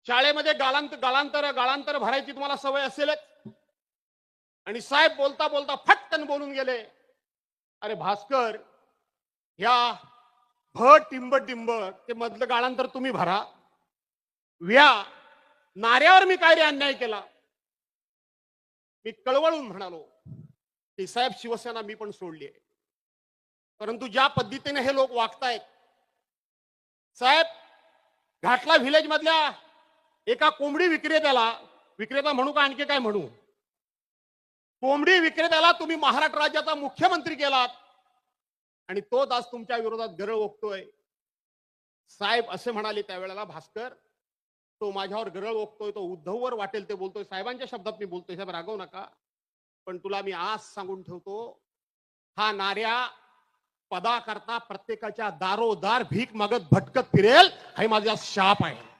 शाळेमध्ये गाळांतर भरायची तुम्हाला सवय असेलच. आणि साहेब बोलता बोलता फटकन बोलून गेले, अरे भास्कर, ह्या टिंब टिंब ते मधलं गाळांतर तुम्ही भरा. व्या नाऱ्यावर मी काय रे अन्याय केला. मी कळवळून म्हणालो की साहेब, शिवसेना मी पण सोडली आहे, परंतु ज्या पद्धतीने हे लोक वागतायत साहेब, घाटला व्हिलेज मधल्या एका कोंबडी विक्रेता म्हणू का आणखी काय म्हणू, कोंबडी विक्रेत्याला तुम्ही महाराष्ट्र राज्याचा मुख्यमंत्री केलात आणि तोच आज तुमच्या विरोधात गरळ ओकतोय. साहेब असे म्हणाले त्यावेळेला, भास्कर, तो माझ्यावर गरळ ओकतोय, तो उद्धववर वाटेल ते बोलतोय, साहेबांच्या शब्दात मी बोलतोय, साहेब रागवू नका, पण तुला मी आज सांगून ठेवतो, हा नाऱ्या पदा करता प्रत्येकाच्या दारोदार भीक मागत भटकत फिरेल, हे माझा शाप आहे.